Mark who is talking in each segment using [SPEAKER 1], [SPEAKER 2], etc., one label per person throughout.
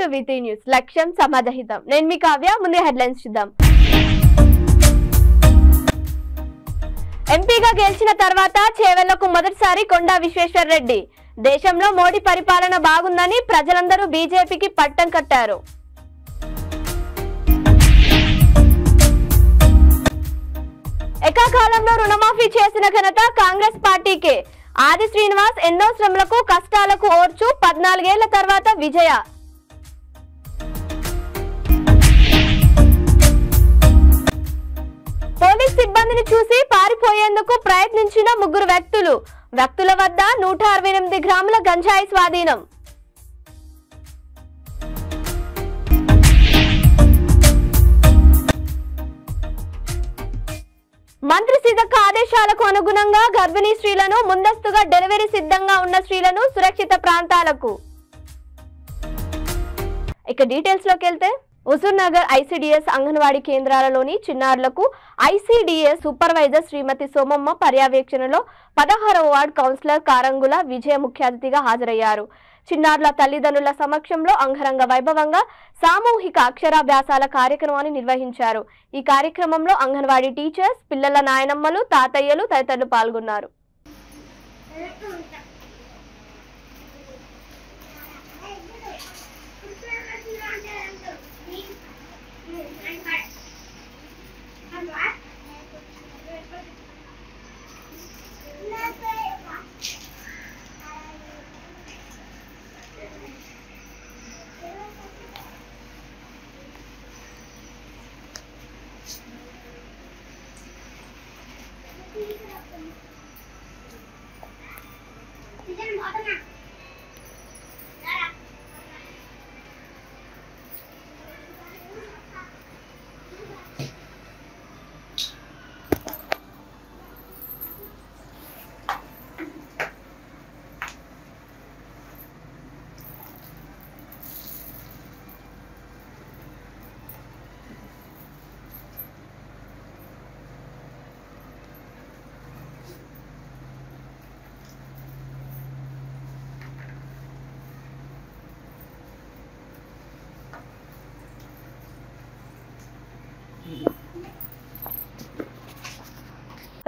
[SPEAKER 1] To VT news లక్ష్యం సమాజహితం. నేను మీ కావ్య. ముందే హెడ్లైన్స్ చూద్దాం. ఎంపీగా గెలిచిన తర్వాత చేవెళ్లకు మొదటిసారి కొండా విశ్వేశ్వర్ రెడ్డి. దేశంలో మోడీ పరిపాలన బాగుందని ప్రజలందరూ బీజేపీకి పట్టం కట్టారు. ఏకకాలంలో రుణమాఫీ చేసిన ఘనత కాంగ్రెస్ పార్టీకే. ఆది శ్రీనివాస్ ఎన్నో శ్రమలకు కష్టాలకు ఓర్చు 14 ఏళ్ల తర్వాత విజయ. పోలీస్ సిబ్బందిని చూసి పారిపోయేందుకు ప్రయత్నించిన 3 వ్యక్తుల వద్ద 168 గ్రాముల గంజాయి స్వాధీనం. మంత్రి సీతక్క ఆదేశాలకు అనుగుణంగా గర్భిణీ స్త్రీలను, ముందస్తుగా డెలివరీ సిద్ధంగా ఉన్న స్త్రీలను సురక్షిత ప్రాంతాలకు. ఇక డీటెయిల్స్ లోకి వెళ్తే, హుజూర్ నగర్ ICDS అంగన్వాడీ కేంద్రాలలోని చిన్నారులకు ICDS సూపర్వైజర్ శ్రీమతి సోమమ్మ పర్యవేక్షణలో 16వ వార్డు కౌన్సిలర్ కారంగుల విజయ ముఖ్య అతిథిగా హాజరయ్యారు. చిన్నారుల తల్లిదండ్రుల సమక్షంలో అంగరంగ వైభవంగా సామూహిక అక్షరాభ్యాసాల కార్యక్రమాన్ని నిర్వహించారు. ఈ కార్యక్రమంలో అంగన్వాడీ టీచర్స్, పిల్లల నాయనమ్మలు, తాతయ్యలు తదితరులు పాల్గొన్నారు.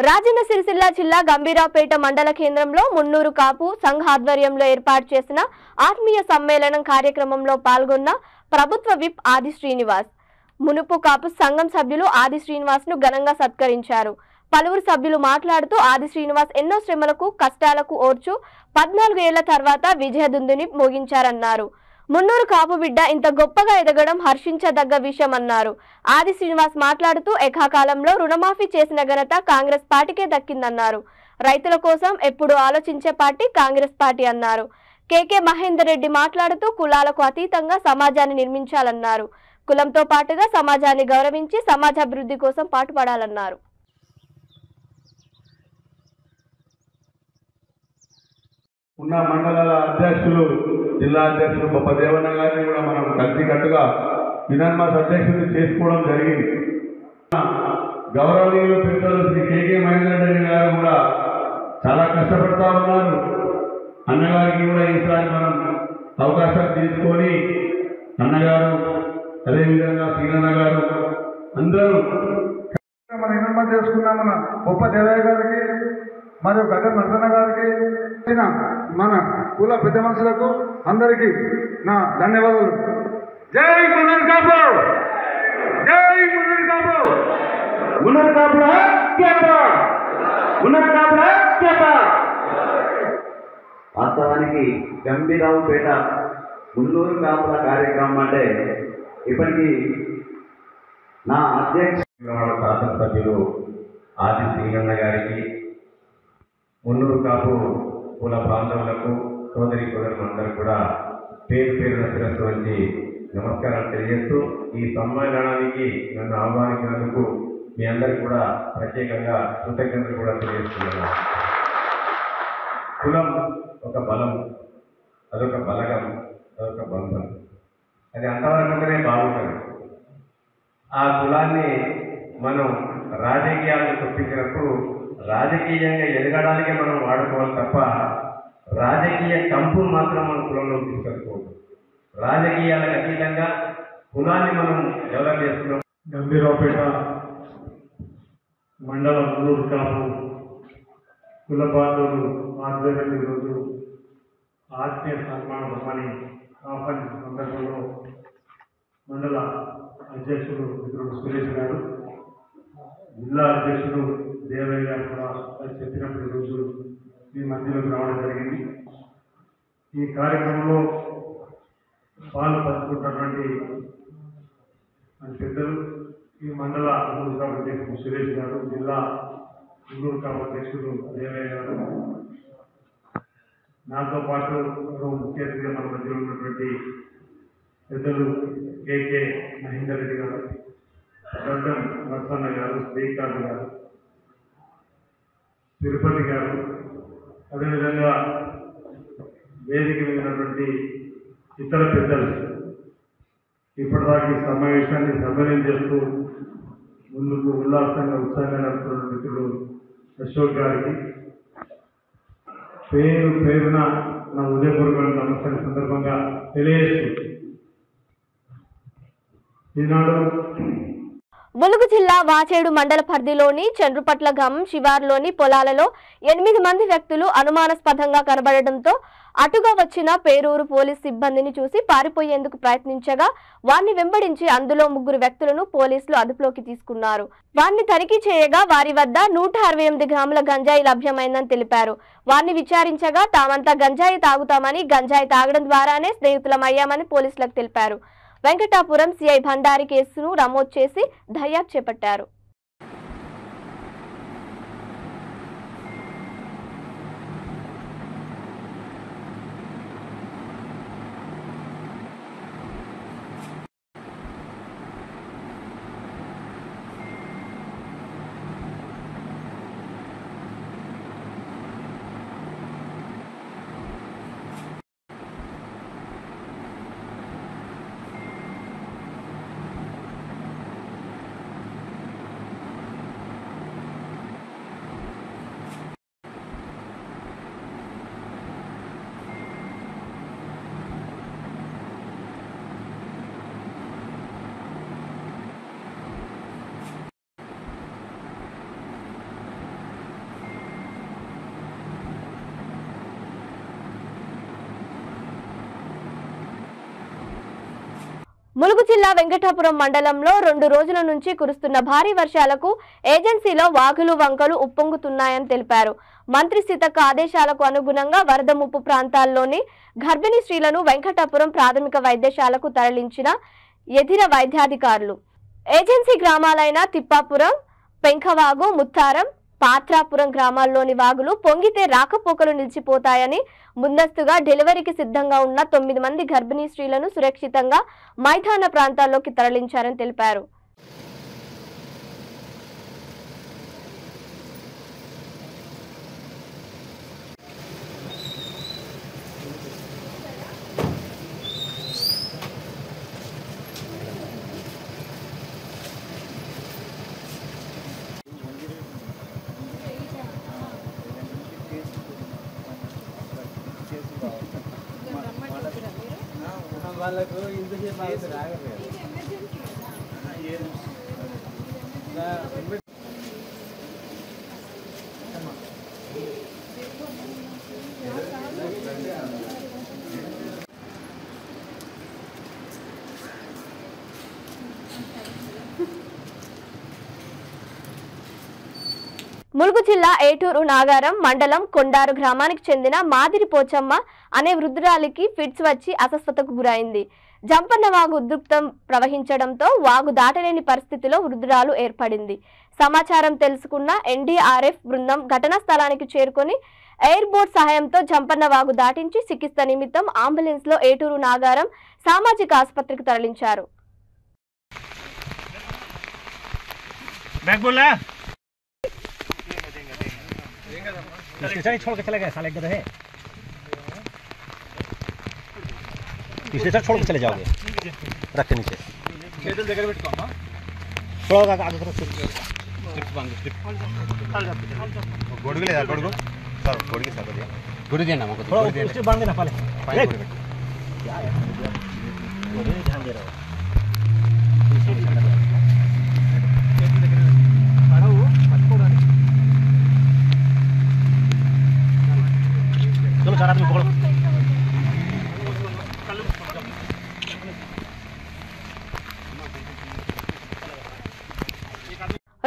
[SPEAKER 1] రాజన్న సిరిసిల్ల జిల్లా గంభీరావుపేట మండల కేంద్రంలో మున్నూరు కాపు సంఘ ఆధ్వర్యంలో ఏర్పాటు చేసిన ఆత్మీయ సమ్మేళనం కార్యక్రమంలో పాల్గొన్న ప్రభుత్వ విప్ ఆది శ్రీనివాస్. మునుపు కాపు సంఘం సభ్యులు ఆది శ్రీనివాస్ ను ఘనంగా సత్కరించారు. పలువురు సభ్యులు మాట్లాడుతూ ఆది శ్రీనివాస్ ఎన్నో శ్రమలకు కష్టాలకు ఓర్చు 14 ఏళ్ల తర్వాత విజయదుందుని మోగించారన్నారు. మున్నూరు కాపు బిడ్డ ఇంత గొప్పగా ఎదగడం హర్షించదగ్గ విషయం అన్నారు. ఆది శ్రీనివాస్ మాట్లాడుతూ ఏకకాలంలో రుణమాఫీ చేసిన ఘనత కాంగ్రెస్ పార్టీకే దక్కిందన్నారు. రైతుల కోసం ఎప్పుడు ఆలోచించే పార్టీ కాంగ్రెస్ పార్టీ అన్నారు. కేకే మహేందర్ రెడ్డి మాట్లాడుతూ కులాలకు అతీతంగా సమాజాన్ని నిర్మించాలన్నారు. కులంతో పాటుగా సమాజాన్ని గౌరవించి సమాజాభివృద్ధి కోసం పాటుపడాలన్నారు.
[SPEAKER 2] ఉన్న మండలాల అధ్యక్షులు, జిల్లా అధ్యక్షులు గొప్ప దేవన్న గారిని కూడా మనం కలిసికట్టుగా యునానిమస్ అధ్యక్షుడిని చేసుకోవడం జరిగింది. గౌరవనీయులు పెద్దలు శ్రీ కేకే మహేందర్ రెడ్డి గారు కూడా చాలా కష్టపడతా ఉన్నారు. అన్నగారికి కూడా ఈసారి మనం అవకాశం తీసుకొని అన్నగారు, అదేవిధంగా శ్రీనన్న గారు అందరూ మన యునానిమస్ చేసుకున్నాం. మన గొప్ప దేవయ్య గారికి మరియు గడ్డ నరసన్న గారికి, మన కుల పెద్ద మనుషులకు అందరికీ నా ధన్యవాదాలు. జై మున్నూరు కాపు, జై మున్నూరు కాపు, మున్నూరు కాపుల ఐక్యత, మున్నూరు కాపుల ఐక్యత.
[SPEAKER 3] వాస్తవానికి గంభీరావుపేట మున్నూరు కాపుల కార్యక్రమం అంటే ఇప్పటికీ నా అధ్యక్ష
[SPEAKER 2] శాసనసభ్యులు ఆది శ్రీనన్న గారికి, మున్నూరు కాపు కుల బాంధవులకు, సోదరి సోదరులందరూ కూడా పేరు పేరున శిరస్సు వంచి నమస్కారాలు తెలియజేస్తూ ఈ సమ్మేళనానికి నన్ను ఆహ్వానించినందుకు మీ అందరికీ కూడా ప్రత్యేకంగా కృతజ్ఞతలు కూడా తెలియజేస్తున్నాను. కులం ఒక బలం, అదొక బలగం, అదొక బంధం. అది అంతవరకునే బాగుంటుంది. ఆ కులాన్ని మనం రాజకీయాలను చొప్పించినప్పుడు రాజకీయంగా ఎదగడానికి మనం వాడుకోవాలి తప్ప రాజకీయ కంపును మాత్రం మన కులంలో తీసుకెళ్ళకూడదు.
[SPEAKER 3] రాజకీయాలకు అతీతంగా కులాన్ని మనం డెవలప్ చేస్తున్నాం.
[SPEAKER 2] గంభీరావుపేట మండల మున్నూరు కాపు కుల బాంధవులు ఆధ్వర్యంలో ఈరోజు ఆత్మీయ సన్మానం ఆహ్వానించిన సందర్భంలో మండల అధ్యక్షుడు మిత్రుడు సురేష్ గారు, జిల్లా అధ్యక్షుడు దేవయ్య గారు కూడా చెప్పినప్పుడు ఈరోజు మీ మధ్యలోకి రావడం జరిగింది. ఈ కార్యక్రమంలో పాలు పంచుకుంటున్నటువంటి పెద్దలు, ఈ మండల మున్నూరు కాపు అధ్యక్షుడు సురేష్ గారు, జిల్లా మున్నూరు కాపు అధ్యక్షుడు దేవయ్య గారు, నాతో పాటు ముఖ్య అతిథిగా మన మధ్యలో ఉన్నటువంటి పెద్దలు కేకే మహేందర్ రెడ్డి గారు, గడ్డం నరసన్న గారు, శ్రీకాంత్ గారు, తిరుపతి గారు, అదేవిధంగా వేదిక మీద ఉన్నటువంటి ఇతర పెద్దలు, ఇప్పటిదాకా ఈ సమావేశాన్ని సమ్మేళనం చేస్తూ ముందుకు ఉల్లాసంగా ఉత్సాహంగా నడుపుతున్న మిత్రులు అశోక్ గారికి పేరు పేరున నా ఉదయపూర్వక నమస్కారం సందర్భంగా తెలియజేస్తూ ఈనాడు
[SPEAKER 1] ములుగు జిల్లా వాచేడు మండల పరిధిలోని చండ్రుపట్ల గ్రామం శివారులోని పొలాలలో 8 మంది వ్యక్తులు అనుమానాస్పదంగా కనబడడంతో అటుగా వచ్చిన పేరూరు పోలీస్ సిబ్బందిని చూసి పారిపోయేందుకు ప్రయత్నించగా వారిని వెంబడించి అందులో 3 వ్యక్తులను పోలీసులు అదుపులోకి తీసుకున్నారు. వారిని తనిఖీ చేయగా వారి వద్ద 168 గ్రాముల గంజాయి లభ్యమైందని తెలిపారు. వారిని విచారించగా తామంతా గంజాయి తాగుతామని, గంజాయి తాగడం ద్వారానే స్నేహితులమయ్యామని పోలీసులకు తెలిపారు. వెంకటాపురం సిఐ భండారి కేసును నమోదు చేసి దర్యాప్తు చేపట్టారు. ములుగు జిల్లా వెంకటాపురం మండలంలో 2 రోజుల నుంచి కురుస్తున్న భారీ వర్షాలకు ఏజెన్సీలో వాగులు వంకలు ఉప్పొంగుతున్నాయని తెలిపారు. మంత్రి సీతక్క ఆదేశాలకు అనుగుణంగా వరద ముప్పు ప్రాంతాల్లోని గర్భిణీ స్త్రీలను వెంకటాపురం ప్రాథమిక వైద్యశాలకు తరలించిన ఎదిర వైద్యాధికారులు. ఏజెన్సీ గ్రామాలైన తిప్పాపురం, పెంకవాగు, ముత్తారం, పాత్రాపురం గ్రామాల్లోని వాగులు పొంగితే రాకపోకలు నిలిచిపోతాయని ముందస్తుగా డెలివరీకి సిద్ధంగా ఉన్న 9 మంది గర్భిణీ స్త్రీలను సురక్షితంగా మైదాన ప్రాంతాల్లోకి తరలించారని తెలిపారు.
[SPEAKER 4] వాళ్ళకు ఇంతసేపు ఆగితే రాగలేదు.
[SPEAKER 1] ములుగు జిల్లా ఏటూరు నాగారం మండలం కొండారు గ్రామానికి చెందిన మాదిరి పోచమ్మ అనే వృద్ధురాలికి ఫిట్స్ వచ్చి అస్వస్థతకు గురైంది. జంపన్న వాగు ఉధృతం ప్రవహించడంతో వాగు దాటలేని పరిస్థితిలో వృద్ధురాలు ఏర్పడింది. సమాచారం తెలుసుకున్న ఎన్డీఆర్ఎఫ్ బృందం ఘటనా స్థలానికి చేరుకొని ఎయిర్ బోట్ సహాయంతో జంపన్న వాగు దాటించి చికిత్స నిమిత్తం అంబులెన్స్ లో ఏటూరు నాగారం సామాజిక ఆసుపత్రికి తరలించారు.
[SPEAKER 4] छोड़ के चले गए साले गधे है। स्टेशन छोड़ के चले जाओगे, रख के नीचे थोड़ा आगे करो।
[SPEAKER 5] गोड़गे ले जा, गोड़गो सर, गोड़गे सर दिया, गोड़ी देना हमको,
[SPEAKER 4] थोड़ा बांध देना पहले। क्या है दे रहे हो चलो 4 आदमी पकड़ो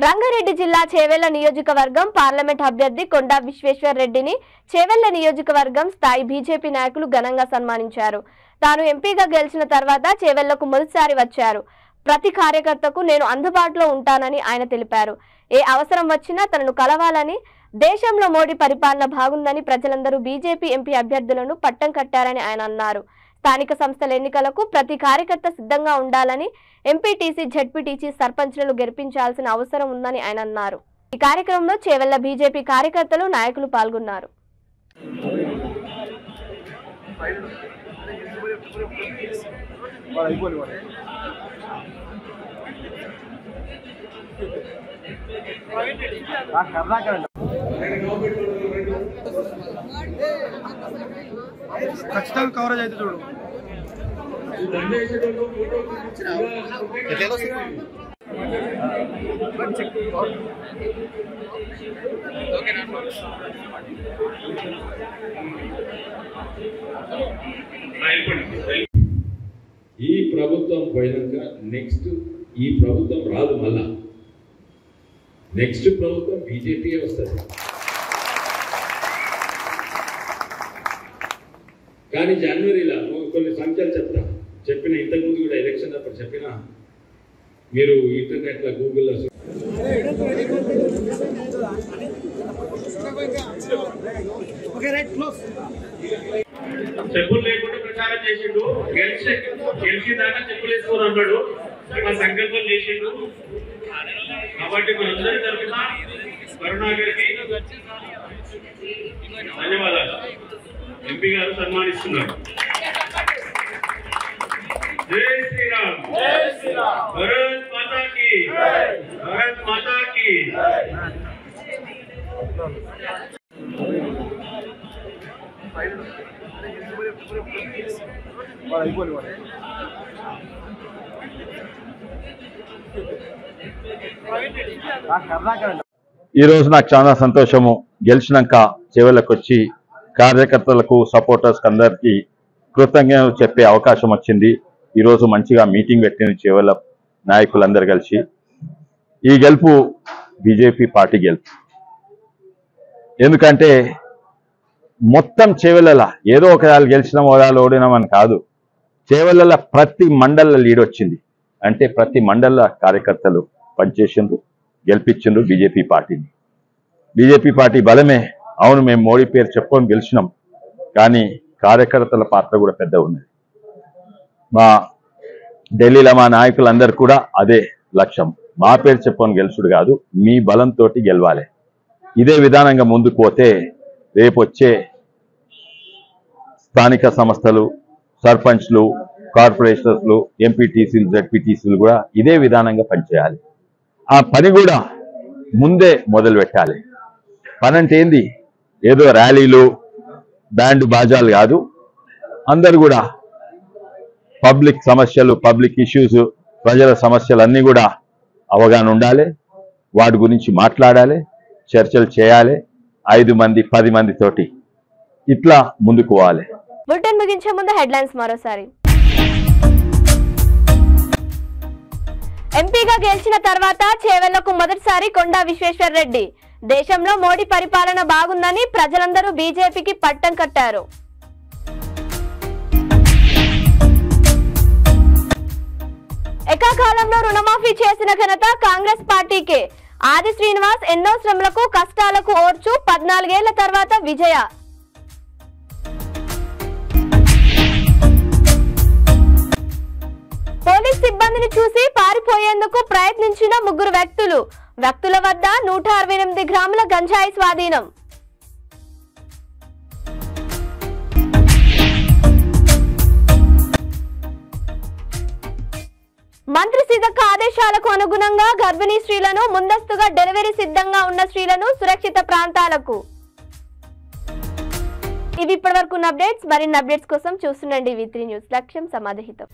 [SPEAKER 1] రంగారెడ్డి జిల్లా చేవెళ్ల నియోజకవర్గం పార్లమెంట్ అభ్యర్థి కొండా విశ్వేశ్వర్ రెడ్డిని చేవెళ్ల నియోజకవర్గం స్థాయి బీజేపీ నాయకులు ఘనంగా సన్మానించారు. తాను ఎంపీగా గెలిచిన తర్వాత చేవెళ్లకు మొదటిసారి వచ్చారు. ప్రతి కార్యకర్తకు నేను అందుబాటులో ఉంటానని ఆయన తెలిపారు. ఏ అవసరం వచ్చినా తనను కలవాలని, దేశంలో మోడీ పరిపాలన బాగుందని ప్రజలందరూ బీజేపీ ఎంపీ అభ్యర్థులను పట్టం కట్టారని ఆయన అన్నారు. స్థానిక సంస్థల ఎన్నికలకు ప్రతి కార్యకర్త సిద్ధంగా ఉండాలని, ఎంపీటీసీ, జెడ్పీటీసీ, సర్పంచ్లను గెలిపించాల్సిన అవసరం ఉందని ఆయన అన్నారు. ఈ కార్యక్రమంలో చేవెళ్ల బీజేపీ కార్యకర్తలు, నాయకులు పాల్గొన్నారు.
[SPEAKER 6] ఖచ్చితంగా కవరేజ్ అయితే చూడు.
[SPEAKER 7] ఈ ప్రభుత్వం పోయినాక నెక్స్ట్ ఈ ప్రభుత్వం రాదు, మళ్ళా నెక్స్ట్ ప్రభుత్వం బీజేపీ వస్తుంది. కానీ జనవరిలో కొన్ని సంఖ్యలు చెప్పిన ఇంతకుముందు కూడా ఎలక్షన్ అప్పుడు చెప్పిన, మీరు ఇంటర్నెట్లో గూగుల్లో చెప్పులు లేకుండా ప్రచారం చేసిండు. గెలిచిందాకా చెప్పులు వేసుకొని అన్నాడు, సంకల్పం చేసిండు. కాబట్టి మనందరి తరఫున కరుణాకర్కి ధన్యవాదాలు. ఎంపీ గారు సన్మానిస్తున్నారు. జై శ్రీరామ్, భారత్ మాతా కీ, భారత్ మాతా కీ.
[SPEAKER 8] ఈ రోజు నాకు చాలా సంతోషము. గెలిచినాక చేవెళ్ళకు వచ్చి కార్యకర్తలకు, సపోర్టర్స్ అందరికీ కృతజ్ఞతలు చెప్పే అవకాశం వచ్చింది. ఈరోజు మంచిగా మీటింగ్ పెట్టిన చేవెళ్ళ నాయకులందరూ కలిసి. ఈ గెలుపు బీజేపీ పార్టీ గెలుపు. ఎందుకంటే మొత్తం చేవెళ్ళ ఏదో ఒక గెలిచినాం, ఓడాలు ఓడినామని కాదు. చేవెళ్ళ ప్రతి మండల లీడ్ వచ్చింది. అంటే ప్రతి మండల కార్యకర్తలు పనిచేసిండ్రు, గెలిపించిండ్రు బీజేపీ పార్టీని. బీజేపీ పార్టీ బలమే. అవును, మేము మోడీ పేరు చెప్పుకొని గెలిచినాం, కానీ కార్యకర్తల పాత్ర కూడా పెద్ద ఉన్నది. మా ఢిల్లీలో మా నాయకులందరూ కూడా అదే లక్ష్యం. మా పేరు చెప్పుకొని గెలుచుడు కాదు, మీ బలంతో గెలవాలి. ఇదే విధానంగా ముందుకు పోతే రేపు వచ్చే స్థానిక సంస్థలు, సర్పంచ్లు, కార్పొరేషన్లు, ఎంపీటీసీలు, జెడ్పీటీసీలు కూడా ఇదే విధానంగా పనిచేయాలి. ఆ పని కూడా ముందే మొదలు పెట్టాలి. పని అంటే ఏంది? ఏదో ర్యాలీలు, బ్యాండ్ బాజాలు కాదు. అందరూ కూడా పబ్లిక్ సమస్యలు, పబ్లిక్ ఇష్యూస్, ప్రజల సమస్యలు అన్నీ కూడా అవగాహన ఉండాలి. వాటి గురించి మాట్లాడాలి, చర్చలు చేయాలి. 5 మంది 10 మందితోటి ఇట్లా ముందుకు పోవాలి.
[SPEAKER 1] బులెటిన్ ముగించే ముందు హెడ్లైన్స్ మరోసారి. ఎంపీగా గెలిచిన తర్వాత చేవెళ్లకు మొదటిసారి కొండా విశ్వేశ్వర్ రెడ్డి. దేశంలో మోడీ పరిపాలన బాగుందని ప్రజలందరూ బీజేపీకి పట్టం కట్టారు. ఏకాకాలంలో రుణమాఫీ చేసిన ఘనత కాంగ్రెస్ పార్టీకే. ఆది శ్రీనివాస్ ఎన్నో శ్రమలకు, కష్టాలకు ఓర్చు 14 ఏళ్ల తర్వాత విజయ. పోలీస్ సిబ్బందిని చూసి పారిపోయేందుకు ప్రయత్నించిన 3 వ్యక్తుల వద్ద 168 గ్రాముల గంజాయి స్వాధీనం. మంత్రి సీతక్క ఆదేశాలకు అనుగుణంగా గర్భిణీ స్త్రీలను, ముందస్తుగా డెలివరీ సిద్ధంగా ఉన్న స్త్రీలను సురక్షిత ప్రాంతాలకు. ఇవి ఇప్పటివరకు అప్డేట్స్. మరిన్ని అప్డేట్స్ కోసం చూస్తుండండి V3 న్యూస్. లక్ష్యం సమాధహితం.